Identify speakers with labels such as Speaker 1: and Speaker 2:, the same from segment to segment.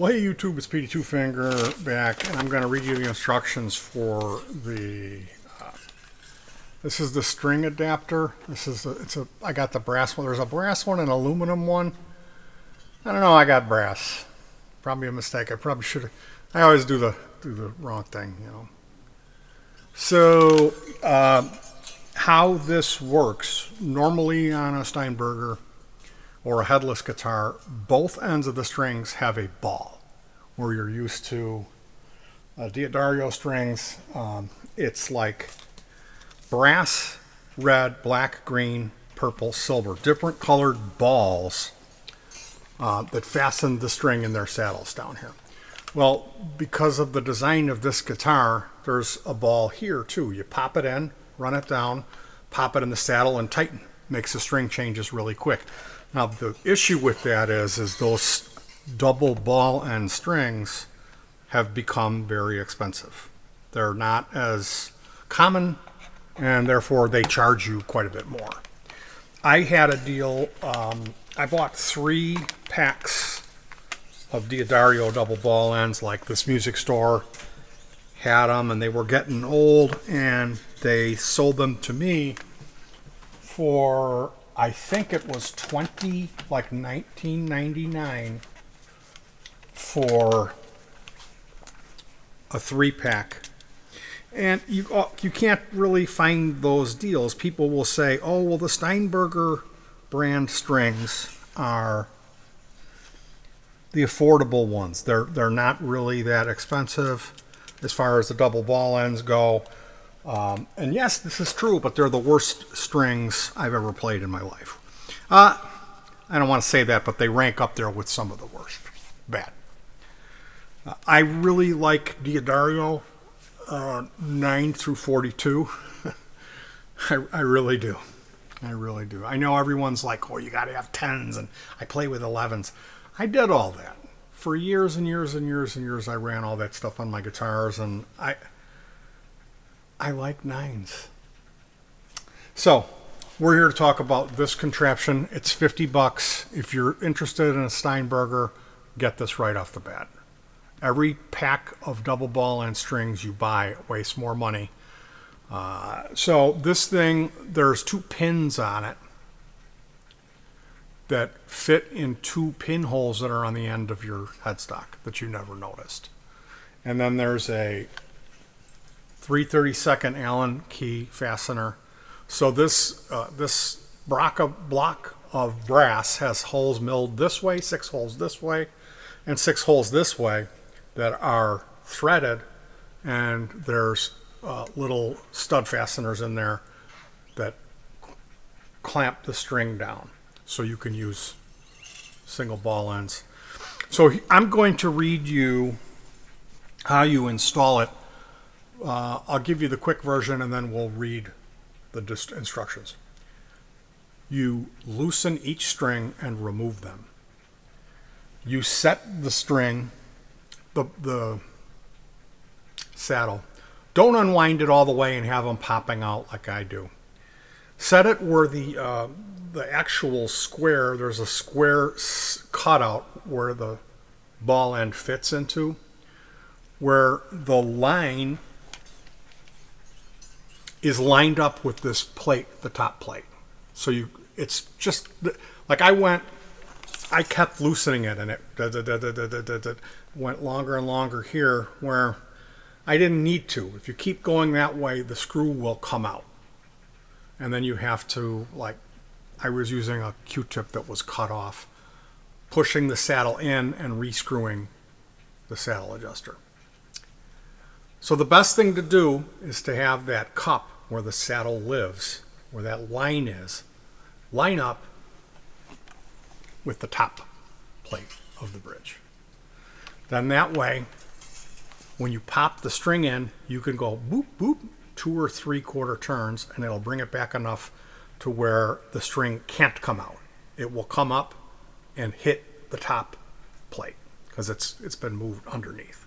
Speaker 1: Well, hey YouTube, it's Petey Two Finger back, and I'm going to read you the instructions for the. This is the string adapter. I got the brass one. There's a brass one and an aluminum one. I don't know. I got brass. Probably a mistake. I probably should have. I always do the wrong thing, you know. So how this works normally on a Steinberger or a headless guitar, both ends of the strings have a ball. Where you're used to Diodario strings, it's like brass, red, black, green, purple, silver, different colored balls that fasten the string in their saddles down here. Well, because of the design of this guitar, there's a ball here too. You pop it in, run it down, pop it in the saddle, and tighten. Makes the string changes really quick. Now the issue with that is those double ball end strings have become very expensive. They're not as common, and therefore they charge you quite a bit more. I had a deal. I bought 3 packs of Diodario double ball ends, like this music store had them, and they were getting old, and they sold them to me for, I think it was $19.99 for a 3-pack. And you can't really find those deals. People will say, oh, well, the Steinberger brand strings are the affordable ones. They're not really that expensive as far as the double ball ends go. And yes, this is true, but they're the worst strings I've ever played in my life. I don't want to say that, but they rank up there with some of the worst. Bad. I really like Diodario 9 through 42. I really do. I really do. I know everyone's like, oh, you got to have 10s, and I play with 11s. I did all that. For years and years and years and years, I ran all that stuff on my guitars, and I like 9s. So, we're here to talk about this contraption. It's $50. If you're interested in a Steinberger, get this right off the bat. Every pack of double ball end strings you buy wastes more money. So this thing, there's 2 pins on it that fit in 2 pinholes that are on the end of your headstock that you never noticed. And then there's a 3/32 Allen key fastener. So this block of brass has holes milled this way, 6 holes this way, and 6 holes this way that are threaded, and there's little stud fasteners in there that clamp the string down so you can use single ball ends. So I'm going to read you how you install it. I'll give you the quick version, and then we'll read the instructions. You loosen each string and remove them. You set the string, the saddle. Don't unwind it all the way and have them popping out like I do. Set it where the actual square, there's a square cutout where the ball end fits into, where the line is lined up with this plate, the top plate. So it's just like I kept loosening it, and it went longer and longer here where I didn't need to. If you keep going that way, the screw will come out. And then you have to, like, I was using a Q-tip that was cut off, pushing the saddle in and re-screwing the saddle adjuster. So the best thing to do is to have that cup where the saddle lives, where that line is, line up with the top plate of the bridge. Then that way, when you pop the string in, you can go boop, boop, 2 or 3/4 turns, and it'll bring it back enough to where the string can't come out. It will come up and hit the top plate because it's been moved underneath.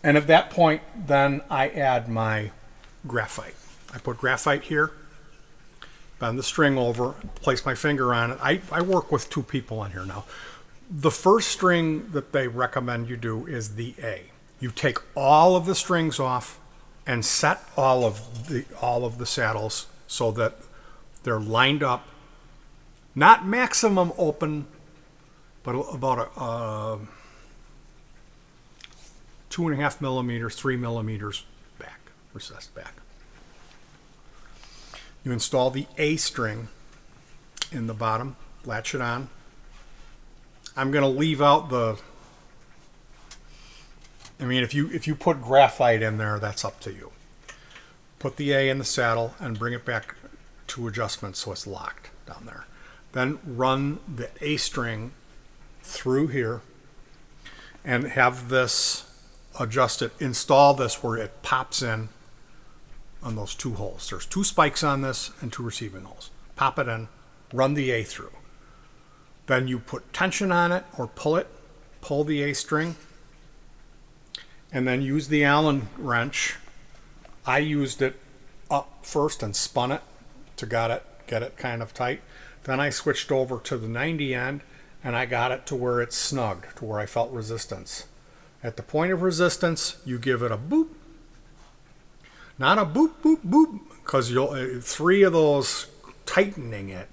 Speaker 1: And at that point, then I add my graphite. I put graphite here, bend the string over, place my finger on it. I work with 2 people on here now. The first string that they recommend you do is the A. You take all of the strings off and set all of the saddles so that they're lined up, not maximum open, but about a 2.5 millimeters, 3 millimeters back, recessed back. You install the A string in the bottom, latch it on. I'm going to leave out the, I mean, if you put graphite in there, that's up to you. Put the A in the saddle and bring it back to adjustment so it's locked down there. Then run the A string through here and have this adjusted. Install this where it pops in on those 2 holes. There's 2 spikes on this and 2 receiving holes. Pop it in, run the A through. Then you put tension on it or pull the A string, and then use the Allen wrench. I used it up first and spun it to get it kind of tight. Then I switched over to the 90 end and I got it to where it's snugged, to where I felt resistance. At the point of resistance, you give it a boop. Not a boop, boop, boop, because you'll 3 of those tightening it,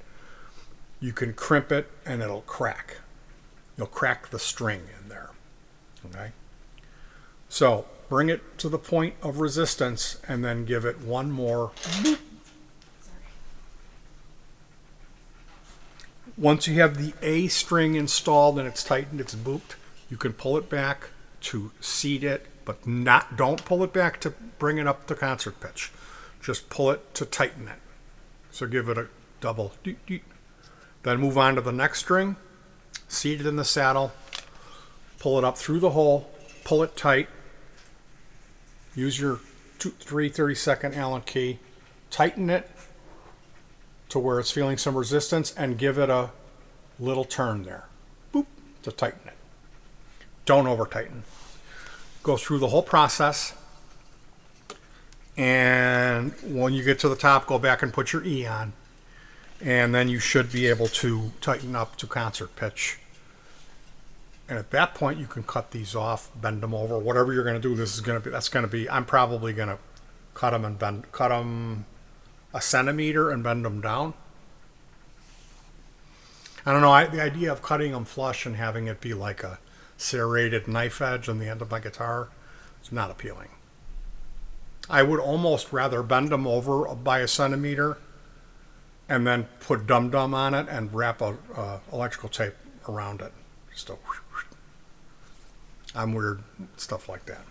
Speaker 1: you can crimp it and it'll crack. You'll crack the string in there. Okay? So bring it to the point of resistance and then give it one more boop. Once you have the A string installed and it's tightened, it's booped, you can pull it back to seat it, but don't pull it back to bring it up to concert pitch. Just pull it to tighten it. So give it a double doot, doot. Then move on to the next string, seat it in the saddle, pull it up through the hole, pull it tight, use your 3/32 Allen key, tighten it to where it's feeling some resistance and give it a little turn there, boop, to tighten it. Don't over tighten. Go through the whole process, and when you get to the top, go back and put your E on. And then you should be able to tighten up to concert pitch. And at that point, you can cut these off, bend them over, whatever you're going to do. That's going to be. I'm probably going to cut them a centimeter and bend them down. I don't know. The idea of cutting them flush and having it be like a serrated knife edge on the end of my guitar is not appealing. I would almost rather bend them over by a centimeter and then put dum-dum on it and wrap a electrical tape around it. I'm weird, stuff like that.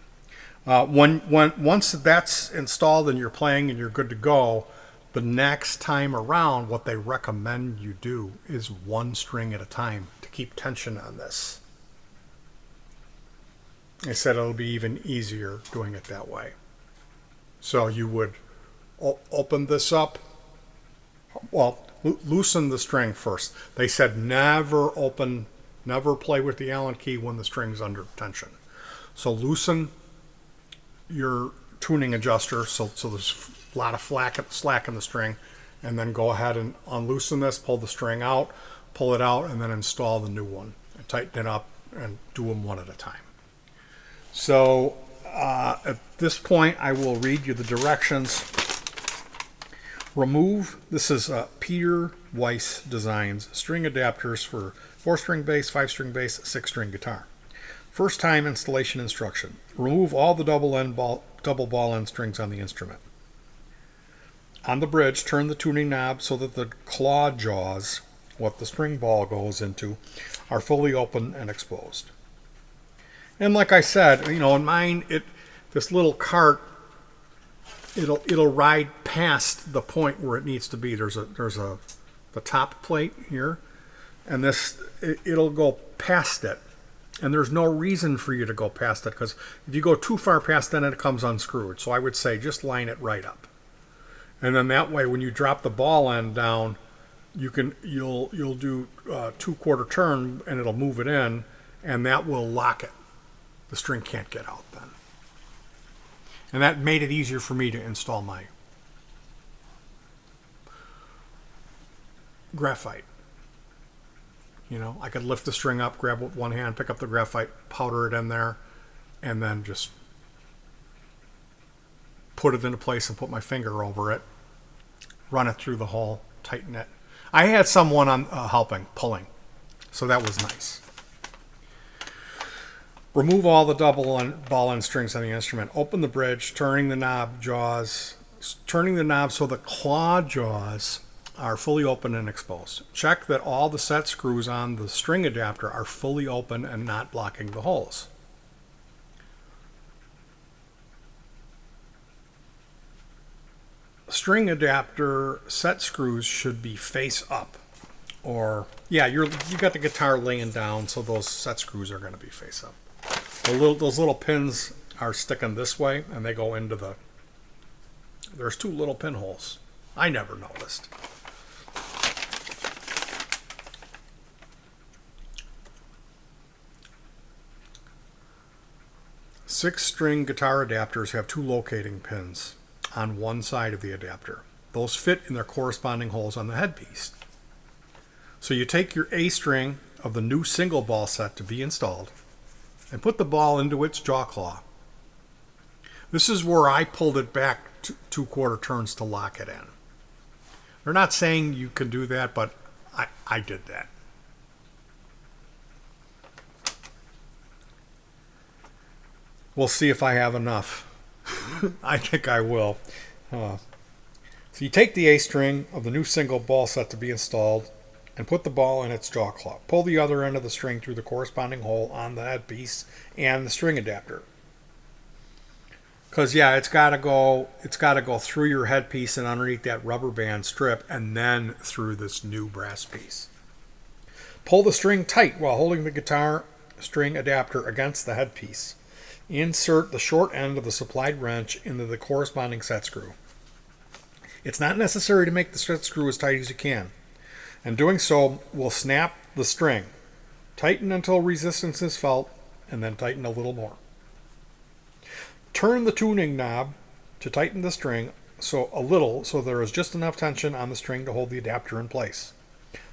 Speaker 1: Once that's installed and you're playing and you're good to go, the next time around, what they recommend you do is 1 string at a time to keep tension on this. They said it'll be even easier doing it that way. So you would open this up. Well, loosen the string first. They said never play with the Allen key when the string's under tension. So loosen your tuning adjuster so there's a lot of slack in the string, and then go ahead and unloosen this, pull the string out, pull it out, and then install the new one and tighten it up and do them one at a time. So at this point, I will read you the directions. Remove, this is Peter Weiss Designs, string adapters for 4-string bass, 5-string bass, 6-string guitar. First time installation instruction. Remove all the double ball end strings on the instrument. On the bridge, turn the tuning knob so that the claw jaws, what the string ball goes into, are fully open and exposed. And like I said, in mine, this little cart, it'll ride past the point where it needs to be. There's the top plate here, and it'll go past it. And there's no reason for you to go past it, because if you go too far past, then it comes unscrewed. So I would say just line it right up. And then that way, when you drop the ball end down, you'll do a 2/4 turn, and it'll move it in, and that will lock it. The string can't get out then. And that made it easier for me to install my graphite. You know, I could lift the string up, grab it with one hand, pick up the graphite, powder it in there, and then just put it into place and put my finger over it, run it through the hole, tighten it. I had someone on helping, pulling, so that was nice. Remove all the double ball end strings on the instrument. Open the bridge, turning the knob so the claw jaws are fully open and exposed. Check that all the set screws on the string adapter are fully open and not blocking the holes. String adapter set screws should be face up, or yeah, you got the guitar laying down, so those set screws are going to be face up. Those little pins are sticking this way, and they go into the. There's two little pinholes. I never noticed. Six-string guitar adapters have two locating pins on one side of the adapter. Those fit in their corresponding holes on the headpiece. So you take your A string of the new single ball set to be installed and put the ball into its jaw claw. This is where I pulled it back 2/4 turns to lock it in. They're not saying you can do that, but I did that. We'll see if I have enough. I think I will. So you take the A string of the new single ball set to be installed and put the ball in its jaw claw. Pull the other end of the string through the corresponding hole on the headpiece and the string adapter. Because yeah, it's got to go through your headpiece and underneath that rubber band strip, and then through this new brass piece. Pull the string tight while holding the guitar string adapter against the headpiece. Insert the short end of the supplied wrench into the corresponding set screw. It's not necessary to make the set screw as tight as you can, and doing so will snap the string. Tighten until resistance is felt, and then tighten a little more. Turn the tuning knob to tighten the string a little so there is just enough tension on the string to hold the adapter in place.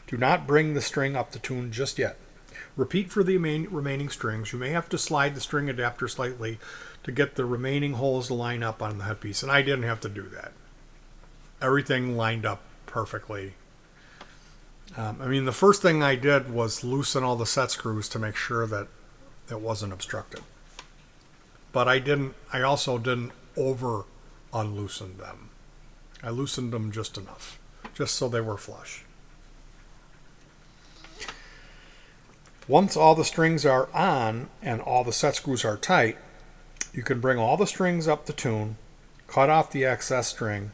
Speaker 1: Do not bring the string up to tune just yet. Repeat for the remaining strings. You may have to slide the string adapter slightly to get the remaining holes to line up on the headpiece, and I didn't have to do that. Everything lined up perfectly. The first thing I did was loosen all the set screws to make sure that it wasn't obstructed. But I also didn't over unloosen them. I loosened them just enough, just so they were flush. Once all the strings are on and all the set screws are tight, you can bring all the strings up to tune, cut off the excess string,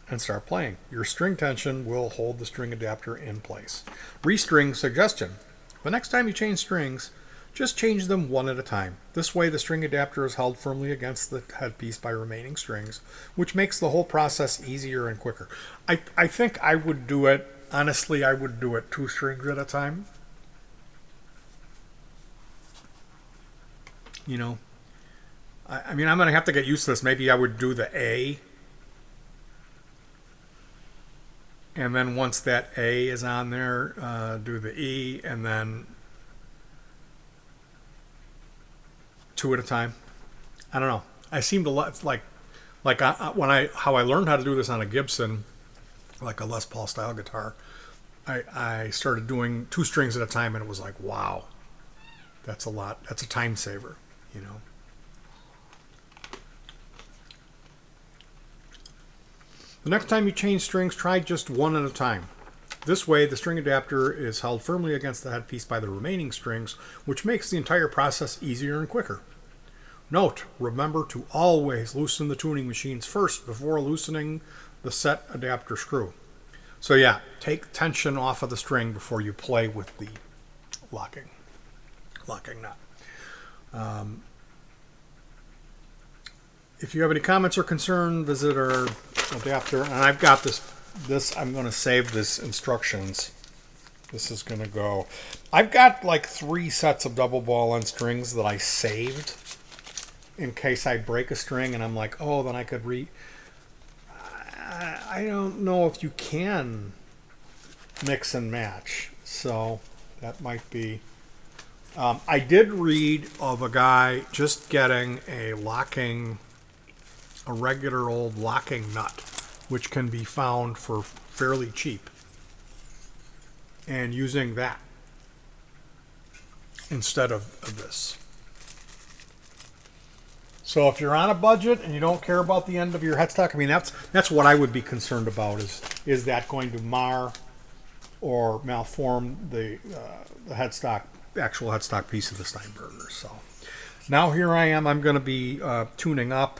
Speaker 1: and start playing. Your string tension will hold the string adapter in place. Restring suggestion. The next time you change strings, just change them one at a time. This way the string adapter is held firmly against the headpiece by remaining strings, which makes the whole process easier and quicker. I think I would do it, honestly, I would do it 2 strings at a time. You know, I'm going to have to get used to this. Maybe I would do the A, and then once that A is on there, do the E, and then 2 at a time. I don't know. I seem to like how I learned how to do this on a Gibson, like a Les Paul style guitar. I started doing 2 strings at a time, and it was like, wow, that's a lot. That's a time saver. You know. The next time you change strings, try just 1 at a time. This way, the string adapter is held firmly against the headpiece by the remaining strings, which makes the entire process easier and quicker. Note, remember to always loosen the tuning machines first before loosening the set adapter screw. So yeah, take tension off of the string before you play with the locking nut. If you have any comments or concern, visit our adapter. And I've got this I'm going to save this instructions. This is going to go. I've got like 3 sets of double ball end strings that I saved in case I break a string and I'm like, oh, then I could I don't know if you can mix and match. So That might be. I did read of a guy just getting a regular old locking nut, which can be found for fairly cheap, and using that instead of this. So if you're on a budget and you don't care about the end of your headstock, I mean that's what I would be concerned about is that going to mar or malform the headstock, actual headstock piece of the Steinberger. So now here I am. I'm going to be tuning up.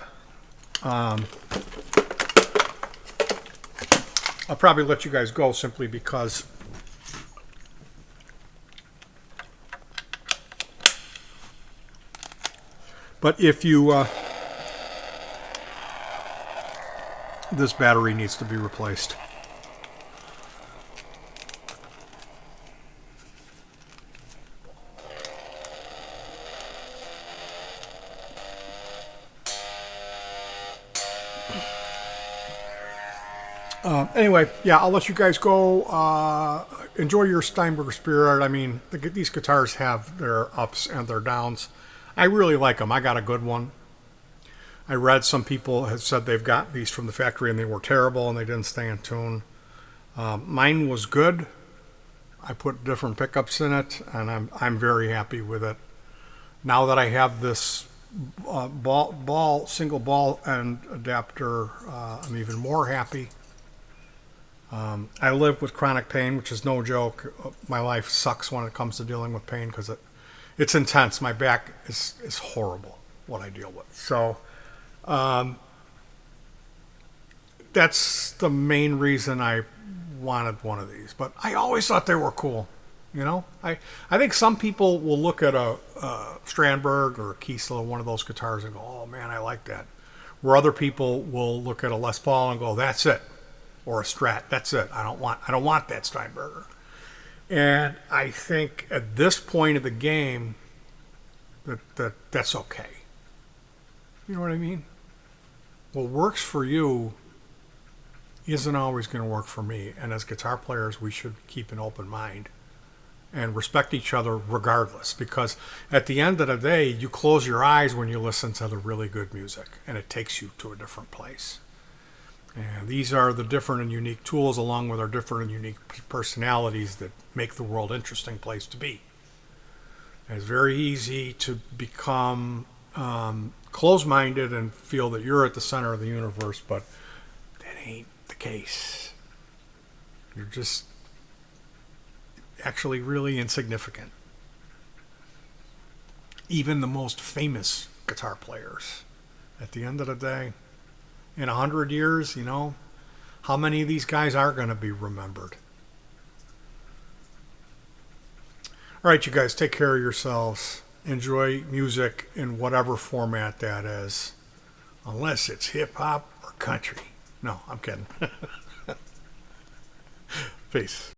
Speaker 1: I'll probably let you guys go simply because but if you this battery needs to be replaced. Anyway, yeah, I'll let you guys go. Enjoy your Steinberger Spirit. I mean, these guitars have their ups and their downs. I really like them. I got a good one. I read some people have said they've got these from the factory and they were terrible and they didn't stay in tune. Mine was good. I put different pickups in it, and I'm very happy with it. Now that I have this single ball end adapter, I'm even more happy. I live with chronic pain, which is no joke. My life sucks when it comes to dealing with pain because it's intense. My back is horrible, what I deal with. So that's the main reason I wanted one of these. But I always thought they were cool. You know, I think some people will look at a Steinberger or a Kiesler, one of those guitars, and go, "Oh man, I like that." Where other people will look at a Les Paul and go, "That's it," or a Strat, "That's it. I don't want that Steinberger." And I think at this point of the game, that's okay. You know what I mean? What works for you isn't always going to work for me. And as guitar players, we should keep an open mind and respect each other regardless, because at the end of the day, you close your eyes when you listen to the really good music, and it takes you to a different place. And these are the different and unique tools, along with our different and unique personalities, that make the world an interesting place to be. And it's very easy to become closed-minded and feel that you're at the center of the universe, but that ain't the case. You're just actually really insignificant. Even the most famous guitar players, at the end of the day, in 100 years, you know, how many of these guys are going to be remembered? All right, you guys, take care of yourselves. Enjoy music in whatever format that is, unless it's hip-hop or country. No, I'm kidding. Peace.